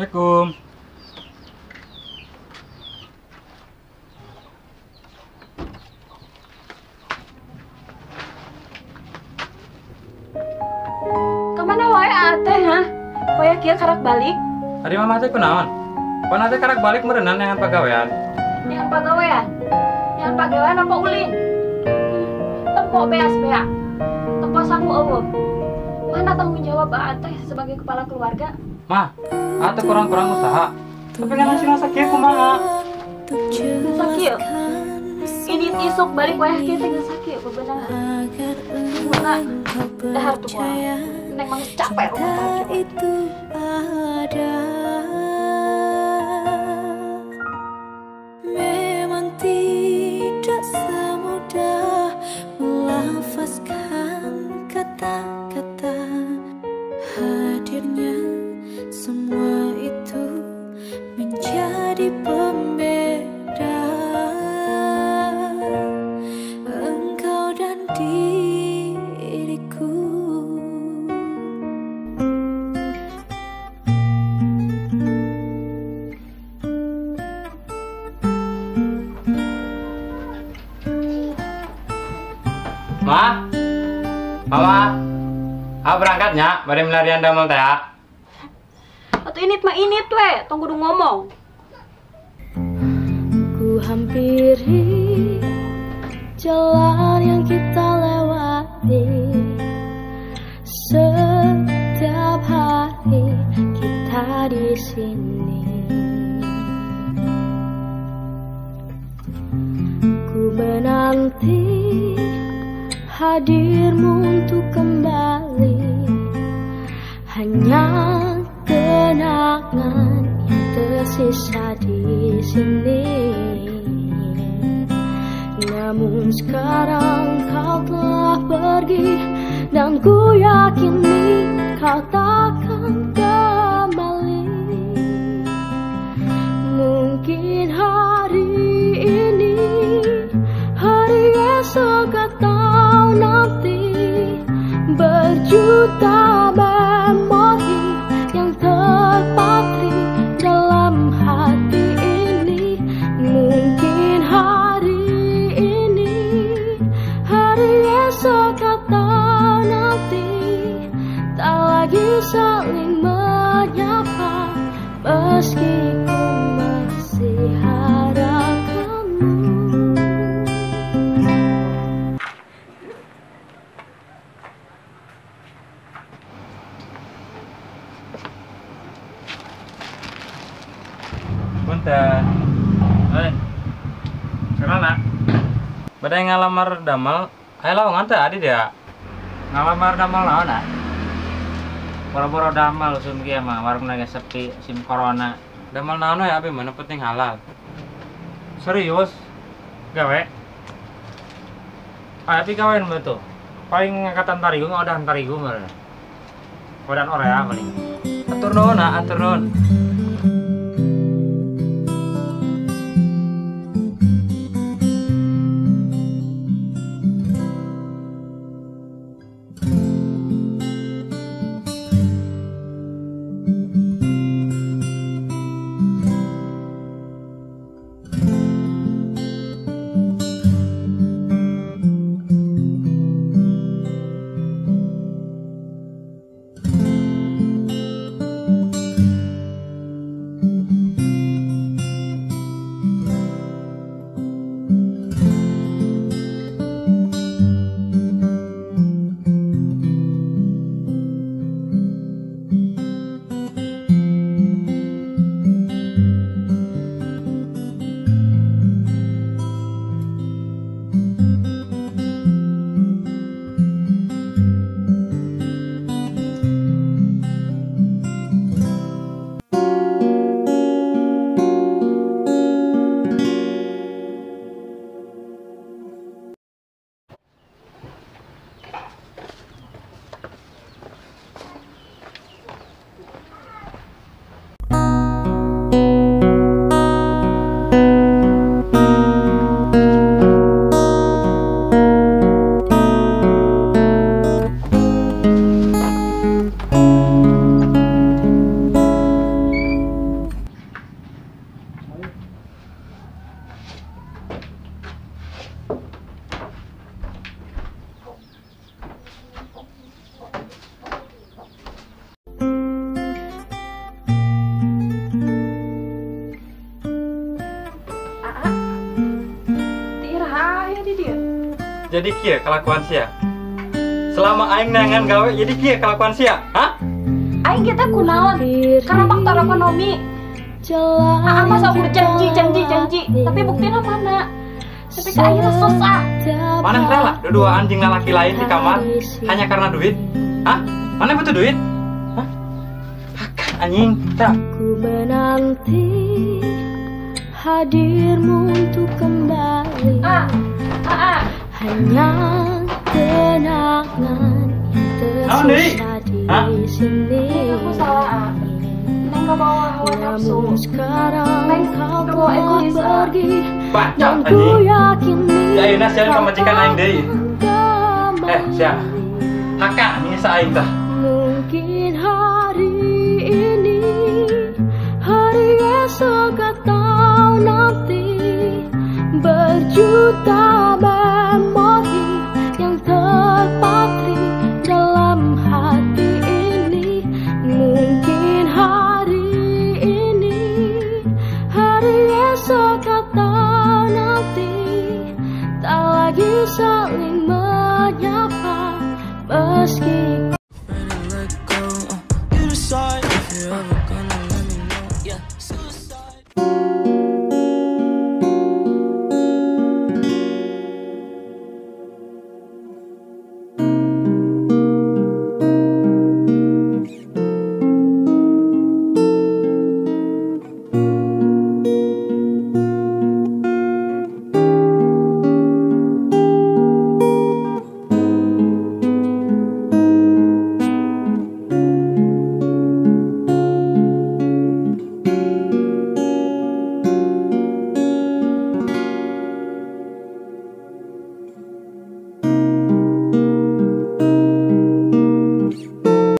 Assalamualaikum. Kemana wae ate ha? Wae kieu karak balik. Tadi mama teh kunaon? Pan teh karak balik merenang yang pagawean. Yang pagawean. Yang pagawean apa ulin? Tempo beas bea. Tempo sangu eueuh. Mana tanggung jawab ate sebagai kepala keluarga? Mah, ate kurang-kurang usaha. Tapi kan hasilnya sakit kumaha? Sakit. Ini isuk balik wae kieu teh geus sakit bebeunang. Mana dahar tuh wae. Neng mah capek rumah tangga. Itu ada. Memang tidak semudah melafazkan kata-kata. Hadirnya semua itu menjadi pembeda engkau dan diriku. Ma, mama, berangkatnya, bari melarian damel teh. Atuh init mah init we, tong kudu ngomong. Ku hampiri jalan yang kita lewati. Setiap hari kita di sini. Ku menanti hadirmu untuk kembali. Hanya kenangan yang tersisa di sini. Namun sekarang kau telah pergi dan ku yakini kau takkan kembali. Mungkin hari ini, hari esok atau nanti, berjuta memori yang terpatri dalam hati ini. Mungkin hari ini, hari esok atau nanti, tak lagi saling menyapa meski ku masih harap kamu. Punten. Kemana? Badai ngalamar damel, ayo lawang teh adi dia. Ngalamar damel naon ah? Boro-boro damel sum kieu mah warung lagi sepi sim corona. Damel naon ya abi mana penting halal. Serius? Gawe? Tapi kawan betul. Paling ngangkatan tarigu ngodahan tarigu mah. Kodan orea paling. Atur nuhun, atur nuhun. jadi kia kelakuan sia. Selama aing nangan gawe jadi kia kelakuan sia. Hah? Aing kita kunaon karena faktor ekonomi. Masa udah janji, tapi buktinya mana? Tapi ke akhirnya susah. Mana rela dua anjing laki lain di kamar hanya karena duit? Hah? Mana butuh duit? Hah? Hakan anjing, tak. Ku menanti hadirmu untuk kembali. Hanya kenangan yang tersisa di sini. Aku salah. Neng gak bawa hawa nafsu. Namun sekarang Neng kau gak bawa egois. pergi. Baca Dan ku anjing. yakin Ya ayeuna sia pamajikan aing deui. kembali. Sia. Hakan ini sa aing tah. Mungkin hari ini, hari esok atau nanti, berjuta memori yang terpatri dalam hati ini. Mungkin hari ini, hari esok atau nanti, tak lagi saling menyapa meski